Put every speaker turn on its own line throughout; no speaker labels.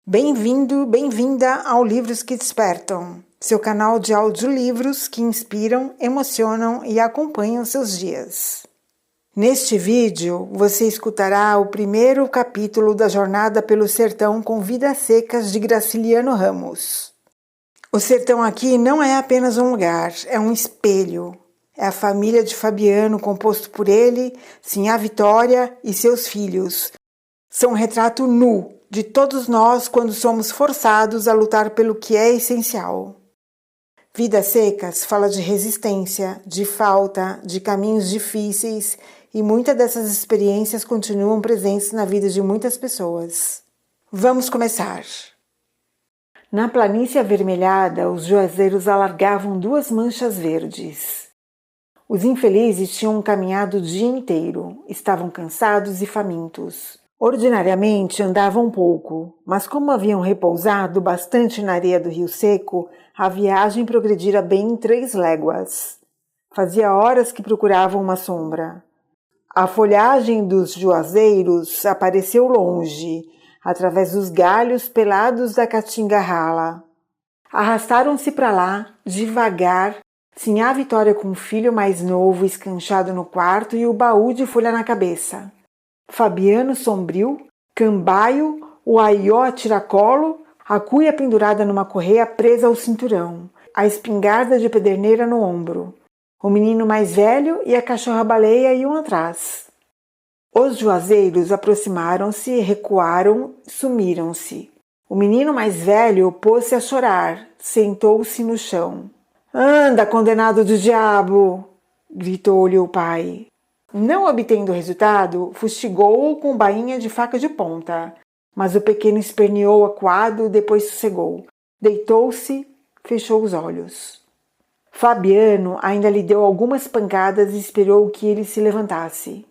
Bem-vindo, bem-vinda ao Livros que Despertam, seu canal de audiolivros que inspiram, emocionam e acompanham seus dias. Neste vídeo, você escutará o primeiro capítulo da Jornada pelo Sertão com Vidas Secas de Graciliano Ramos. O sertão aqui não é apenas um lugar, é um espelho. É a família de Fabiano, composto por ele, Sinhá Vitória e seus filhos. São um retrato nu de todos nós quando somos forçados a lutar pelo que é essencial. Vidas Secas fala de resistência, de falta, de caminhos difíceis e muitas dessas experiências continuam presentes na vida de muitas pessoas. Vamos começar! Na planície avermelhada, os juazeiros alargavam duas manchas verdes. Os infelizes tinham caminhado o dia inteiro, estavam cansados e famintos. Ordinariamente andavam pouco, mas como haviam repousado bastante na areia do rio seco, a viagem progredira bem em 3 léguas. Fazia horas que procuravam uma sombra. A folhagem dos juazeiros apareceu longe, através dos galhos pelados da caatinga rala. Arrastaram-se para lá, devagar, Sinhá Vitória com o filho mais novo escanchado no quarto e o baú de folha na cabeça. Fabiano sombrio, cambaio, o aió a tiracolo, a cuia pendurada numa correia presa ao cinturão, a espingarda de pederneira no ombro. O menino mais velho e a cachorra-baleia iam atrás. Os juazeiros aproximaram-se, recuaram, sumiram-se. O menino mais velho pôs-se a chorar, sentou-se no chão. "Anda, condenado do diabo!" gritou-lhe o pai. Não obtendo resultado, fustigou-o com bainha de faca de ponta, mas o pequeno esperneou acuado, depois sossegou. Deitou-se, fechou os olhos. Fabiano ainda lhe deu algumas pancadas e esperou que ele se levantasse.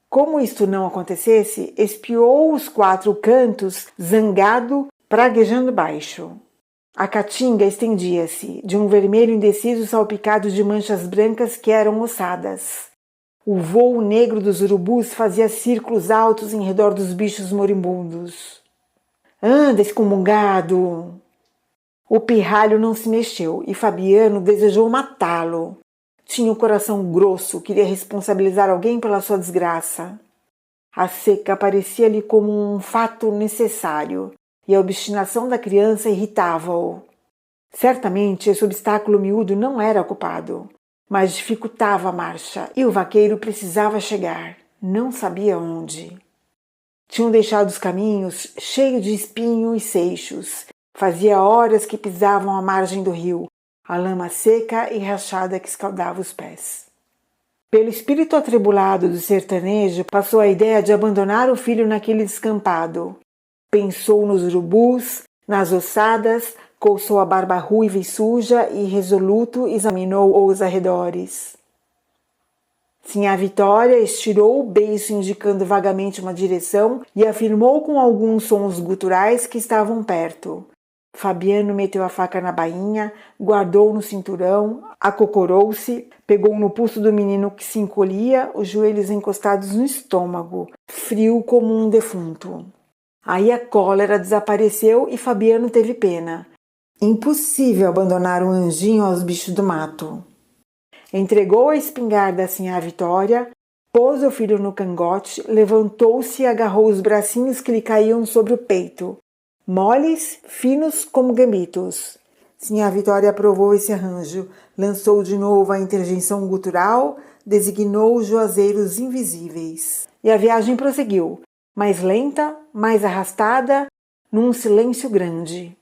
Como isto não acontecesse, espiou os 4 cantos, zangado, praguejando baixo. A caatinga estendia-se, de um vermelho indeciso salpicado de manchas brancas que eram ossadas. O vôo negro dos urubus fazia círculos altos em redor dos bichos moribundos. "Anda, excomungado!" O pirralho não se mexeu e Fabiano desejou matá-lo. Tinha o coração grosso, queria responsabilizar alguém pela sua desgraça. A seca parecia-lhe como um fato necessário e a obstinação da criança irritava-o. Certamente esse obstáculo miúdo não era culpado, mas dificultava a marcha e o vaqueiro precisava chegar, não sabia onde. Tinham deixado os caminhos cheios de espinho e seixos. Fazia horas que pisavam à margem do rio, a lama seca e rachada que escaldava os pés. Pelo espírito atribulado do sertanejo passou a ideia de abandonar o filho naquele descampado. Pensou nos urubus, nas ossadas, coçou a barba ruiva e suja e, resoluto, examinou os arredores. Sinhá Vitória estirou o beiço indicando vagamente uma direção e afirmou com alguns sons guturais que estavam perto. Fabiano meteu a faca na bainha, guardou no cinturão, acocorou-se, pegou no pulso do menino que se encolhia, os joelhos encostados no estômago, frio como um defunto. Aí a cólera desapareceu e Fabiano teve pena. Impossível abandonar um anjinho aos bichos do mato. Entregou a espingarda a Sinhá Vitória, pôs o filho no cangote, levantou-se e agarrou os bracinhos que lhe caíam sobre o peito, moles, finos como gambitos. Sinhá Vitória aprovou esse arranjo, lançou de novo a interjeição gutural, designou os juazeiros invisíveis. E a viagem prosseguiu, mais lenta, mais arrastada, num silêncio grande.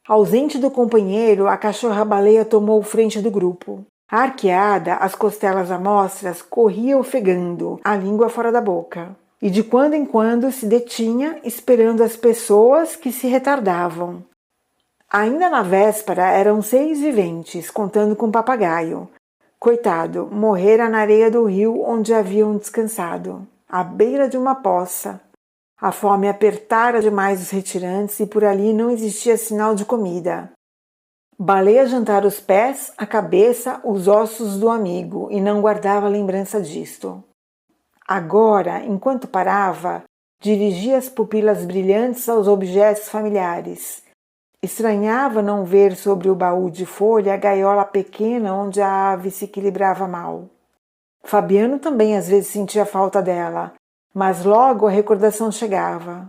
Ausente do companheiro, a cachorra-baleia tomou frente do grupo. Arqueada, as costelas à mostras, corria ofegando, a língua fora da boca. E de quando em quando se detinha, esperando as pessoas que se retardavam. Ainda na véspera eram 6 viventes, contando com o papagaio. Coitado, morrera na areia do rio onde haviam descansado, à beira de uma poça. A fome apertara demais os retirantes e por ali não existia sinal de comida. Baleia jantara os pés, a cabeça, os ossos do amigo e não guardava lembrança disto. Agora, enquanto parava, Dirigia as pupilas brilhantes aos objetos familiares. Estranhava não ver sobre o baú de folha a gaiola pequena onde a ave se equilibrava mal. Fabiano também às vezes sentia falta dela, mas logo a recordação chegava.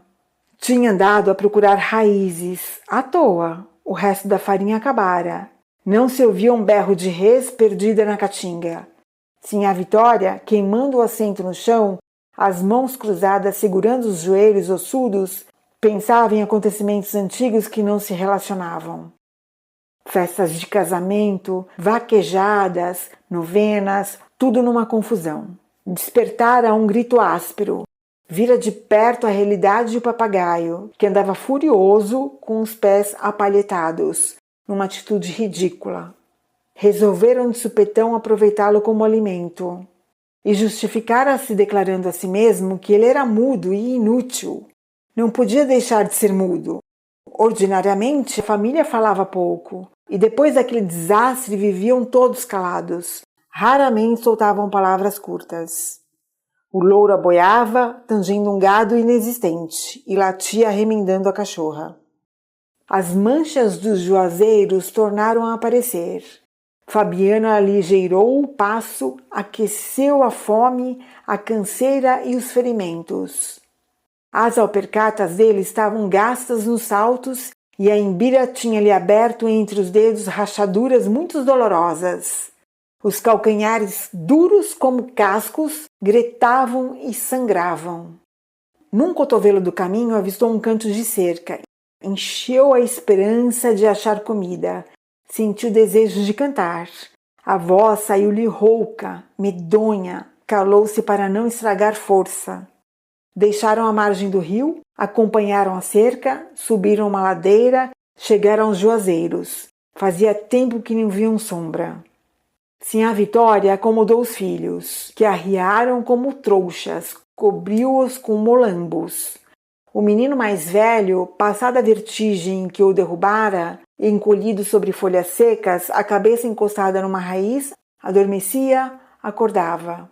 Tinha andado a procurar raízes, à toa. O resto da farinha acabara. Não se ouvia um berro de res perdida na caatinga. Sinhá Vitória, queimando o assento no chão, as mãos cruzadas segurando os joelhos ossudos, pensava em acontecimentos antigos que não se relacionavam. Festas de casamento, vaquejadas, novenas, tudo numa confusão. Despertara um grito áspero. Vira de perto a realidade e o papagaio, que andava furioso com os pés apalhetados, numa atitude ridícula. Resolveram de supetão aproveitá-lo como alimento. E justificara-se declarando a si mesmo que ele era mudo e inútil. Não podia deixar de ser mudo. Ordinariamente, a família falava pouco, e depois daquele desastre viviam todos calados. Raramente soltavam palavras curtas. O louro aboiava, tangendo um gado inexistente, e latia remendando a cachorra. As manchas dos juazeiros tornaram a aparecer. Fabiano aligeirou o passo, aqueceu a fome, a canseira e os ferimentos. As alpercatas dele estavam gastas nos saltos e a embira tinha-lhe aberto entre os dedos rachaduras muito dolorosas. Os calcanhares, duros como cascos, gretavam e sangravam. Num cotovelo do caminho avistou um canto de cerca. Encheu a esperança de achar comida. Sentiu desejo de cantar. A voz saiu-lhe rouca, medonha, calou-se para não estragar força. Deixaram a margem do rio, acompanharam a cerca, subiram uma ladeira, chegaram aos juazeiros. Fazia tempo que não viam sombra. Sinhá Vitória acomodou os filhos, que arriaram como trouxas, cobriu-os com molambos. O menino mais velho, passada a vertigem que o derrubara, encolhido sobre folhas secas, a cabeça encostada numa raiz, adormecia, acordava.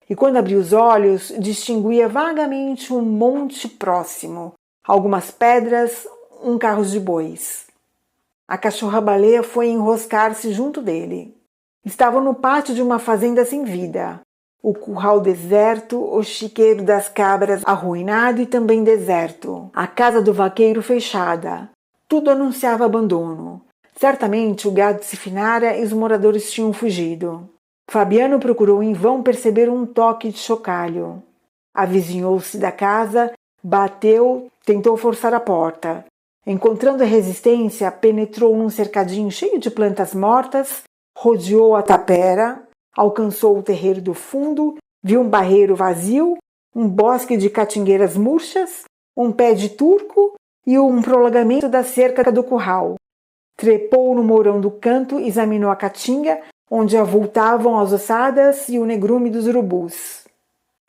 E quando abria os olhos, distinguia vagamente um monte próximo, algumas pedras, um carro de bois. A cachorra-baleia foi enroscar-se junto dele. Estavam no pátio de uma fazenda sem vida. O curral deserto, o chiqueiro das cabras arruinado e também deserto. A casa do vaqueiro fechada. Tudo anunciava abandono. Certamente o gado se finara e os moradores tinham fugido. Fabiano procurou em vão perceber um toque de chocalho. Avizinhou-se da casa, bateu, tentou forçar a porta. Encontrando resistência, penetrou num cercadinho cheio de plantas mortas, rodeou a tapera, alcançou o terreiro do fundo, viu um barreiro vazio, um bosque de catingueiras murchas, um pé de turco e um prolongamento da cerca do curral. Trepou no mourão do canto, examinou a caatinga, onde avultavam as ossadas e o negrume dos urubus.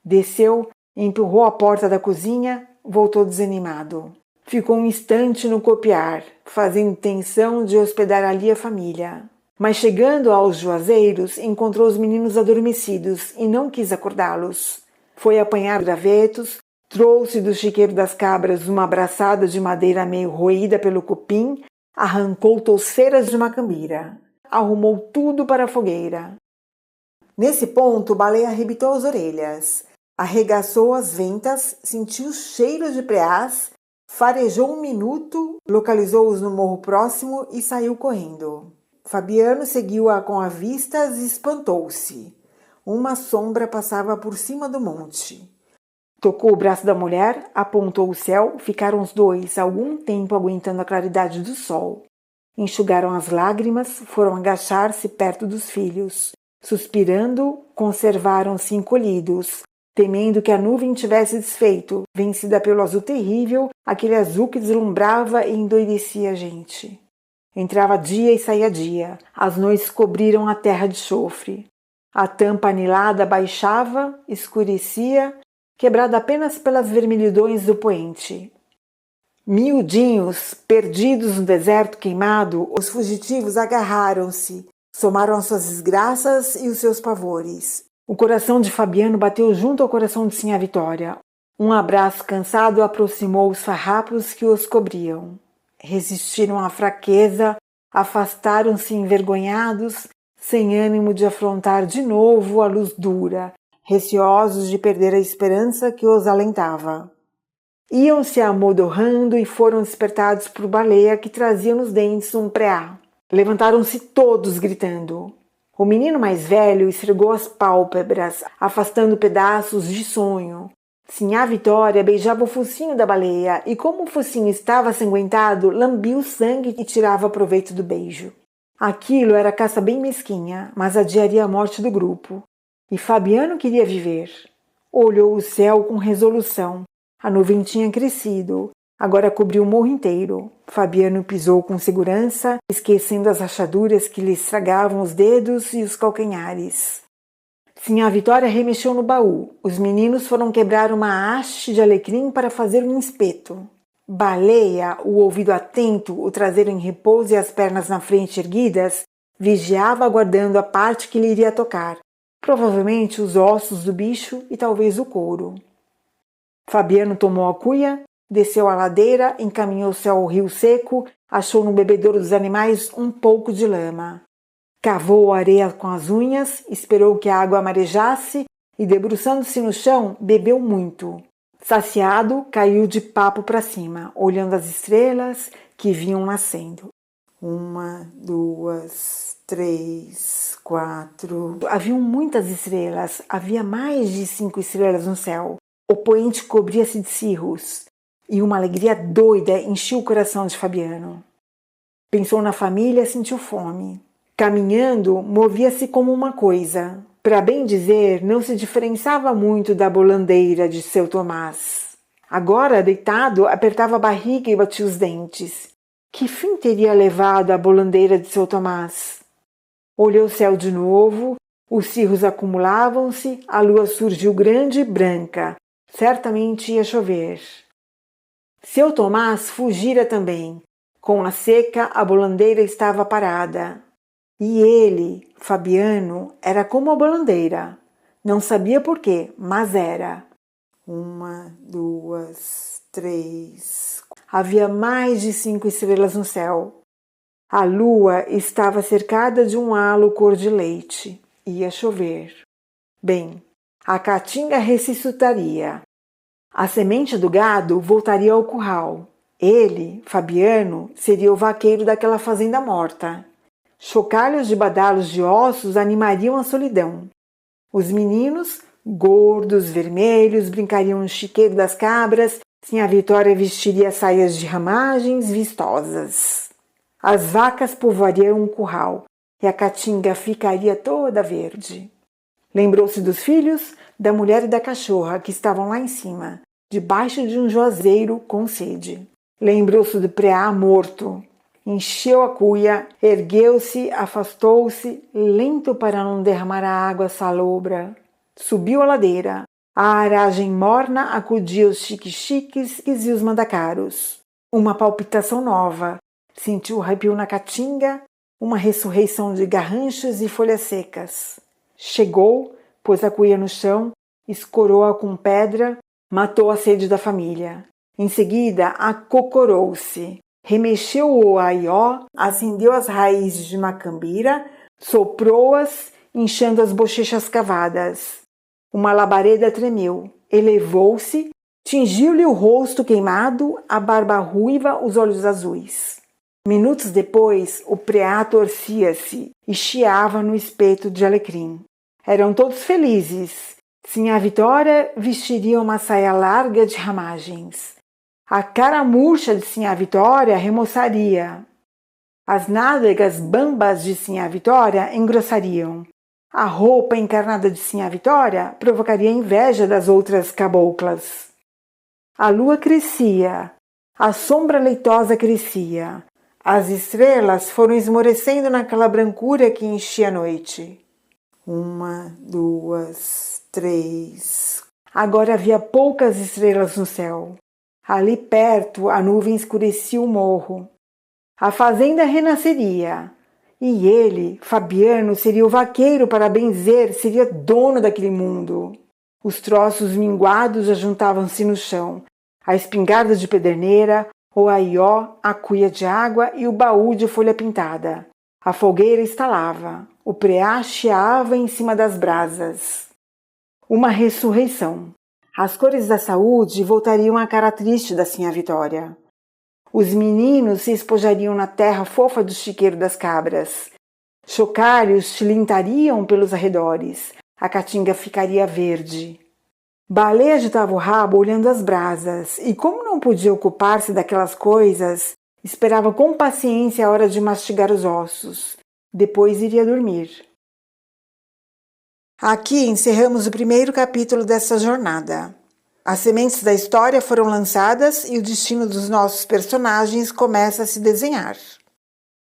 Desceu, empurrou a porta da cozinha, voltou desanimado. Ficou um instante no copiar, fazendo intenção de hospedar ali a família. Mas chegando aos juazeiros, encontrou os meninos adormecidos e não quis acordá-los. Foi apanhar gravetos, trouxe do chiqueiro das cabras uma braçada de madeira meio roída pelo cupim, arrancou touceiras de macambira. Arrumou tudo para a fogueira. Nesse ponto, Baleia arrebitou as orelhas, arregaçou as ventas, sentiu o cheiro de preás, farejou um minuto, localizou-os no morro próximo e saiu correndo. Fabiano seguiu-a com a vista e espantou-se. Uma sombra passava por cima do monte. Tocou o braço da mulher, apontou o céu, ficaram os dois algum tempo aguentando a claridade do sol. Enxugaram as lágrimas, foram agachar-se perto dos filhos. Suspirando, conservaram-se encolhidos, temendo que a nuvem tivesse desfeito, vencida pelo azul terrível, aquele azul que deslumbrava e endoidecia a gente. Entrava dia e saía dia, as noites cobriram a terra de chofre. A tampa anilada baixava, escurecia, quebrada apenas pelas vermelhidões do poente. Miudinhos, perdidos no deserto queimado, os fugitivos agarraram-se, somaram as suas desgraças e os seus pavores. O coração de Fabiano bateu junto ao coração de Sinhá Vitória. Um abraço cansado aproximou os farrapos que os cobriam. Resistiram à fraqueza, afastaram-se envergonhados, sem ânimo de afrontar de novo a luz dura, receosos de perder a esperança que os alentava. Iam se amodorrando e foram despertados por Baleia, que trazia nos dentes um preá. Levantaram-se todos gritando. O menino mais velho esfregou as pálpebras, afastando pedaços de sonho. Sinhá Vitória beijava o focinho da baleia e, como o focinho estava asanguentado, lambia o sangue e tirava proveito do beijo. Aquilo era caça bem mesquinha, mas adiaria a morte do grupo. E Fabiano queria viver. Olhou o céu com resolução. A nuvem tinha crescido. Agora cobriu o morro inteiro. Fabiano pisou com segurança, esquecendo as rachaduras que lhe estragavam os dedos e os calcanhares. Sinhá Vitória remexeu no baú. Os meninos foram quebrar uma haste de alecrim para fazer um espeto. Baleia, o ouvido atento, o traseiro em repouso e as pernas na frente erguidas, vigiava aguardando a parte que lhe iria tocar. Provavelmente os ossos do bicho e talvez o couro. Fabiano tomou a cuia, desceu a ladeira, encaminhou-se ao rio seco, achou no bebedouro dos animais um pouco de lama. Cavou a areia com as unhas, esperou que a água marejasse e, debruçando-se no chão, bebeu muito. Saciado, caiu de papo para cima, olhando as estrelas que vinham nascendo. 1, 2, 3, 4... Haviam muitas estrelas, havia mais de 5 estrelas no céu. O poente cobria-se de cirros, e uma alegria doida encheu o coração de Fabiano. Pensou na família, sentiu fome. Caminhando, movia-se como uma coisa. Para bem dizer, não se diferenciava muito da bolandeira de seu Tomás. Agora, deitado, apertava a barriga e batia os dentes. Que fim teria levado a bolandeira de seu Tomás? Olhou o céu de novo, os cirros acumulavam-se, a lua surgiu grande e branca. Certamente ia chover. Seu Tomás fugira também. Com a seca, a bolandeira estava parada. E ele, Fabiano, era como a bolandeira. Não sabia por quê, mas era. 1, 2, 3... Havia mais de 5 estrelas no céu. A lua estava cercada de um halo cor de leite. Ia chover. Bem, a caatinga ressuscitaria. A semente do gado voltaria ao curral. Ele, Fabiano, seria o vaqueiro daquela fazenda morta. Chocalhos de badalos de ossos animariam a solidão. Os meninos, gordos, vermelhos, brincariam no chiqueiro das cabras. Sinhá Vitória vestiria saias de ramagens vistosas. As vacas povoariam o curral e a caatinga ficaria toda verde. Lembrou-se dos filhos, da mulher e da cachorra que estavam lá em cima, debaixo de um juazeiro com sede. Lembrou-se do preá morto. Encheu a cuia, ergueu-se, afastou-se, lento para não derramar a água salobra. Subiu a ladeira. A aragem morna acudia os chiques-chiques e os mandacaros. Uma palpitação nova. Sentiu arrepio na caatinga, uma ressurreição de garranchos e folhas secas. Chegou, pôs a cuia no chão, escorou-a com pedra, matou a sede da família. Em seguida, acocorou-se. Remexeu o aió, acendeu as raízes de macambira, soprou-as, inchando as bochechas cavadas. Uma labareda tremeu, elevou-se, tingiu-lhe o rosto queimado, a barba ruiva, os olhos azuis. Minutos depois, o preá torcia-se e chiava no espeto de alecrim. Eram todos felizes. Sinhá Vitória vestiria uma saia larga de ramagens. A cara murcha de Sinhá Vitória remoçaria. As nádegas bambas de Sinhá Vitória engrossariam. A roupa encarnada de Sinhá Vitória provocaria inveja das outras caboclas. A lua crescia. A sombra leitosa crescia. As estrelas foram esmorecendo naquela brancura que enchia a noite. 1, 2, 3... Agora havia poucas estrelas no céu. Ali perto, a nuvem escurecia o morro. A fazenda renasceria. E ele, Fabiano, seria o vaqueiro para benzer, seria dono daquele mundo. Os troços minguados ajuntavam-se no chão, a espingarda de pederneira, o aió, a cuia de água e o baú de folha pintada. A fogueira estalava, o preá chiava em cima das brasas. Uma ressurreição. As cores da saúde voltariam à cara triste da Sinhá Vitória. Os meninos se espojariam na terra fofa do chiqueiro das cabras. Chocalhos tilintariam pelos arredores. A caatinga ficaria verde. Baleia agitava o rabo olhando as brasas e, como não podia ocupar-se daquelas coisas, esperava com paciência a hora de mastigar os ossos. Depois iria dormir. Aqui encerramos o primeiro capítulo dessa jornada. As sementes da história foram lançadas e o destino dos nossos personagens começa a se desenhar.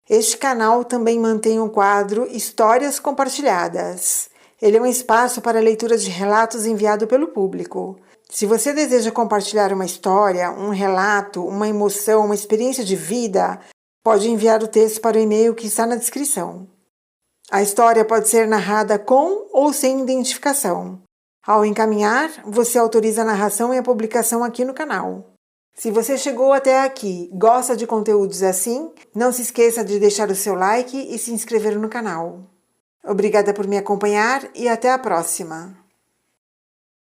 Este canal também mantém o quadro Histórias Compartilhadas. Ele é um espaço para leitura de relatos enviado pelo público. Se você deseja compartilhar uma história, um relato, uma emoção, uma experiência de vida, pode enviar o texto para o e-mail que está na descrição. A história pode ser narrada com ou sem identificação. Ao encaminhar, você autoriza a narração e a publicação aqui no canal. Se você chegou até aqui e gosta de conteúdos assim, não se esqueça de deixar o seu like e se inscrever no canal. Obrigada por me acompanhar e até a próxima!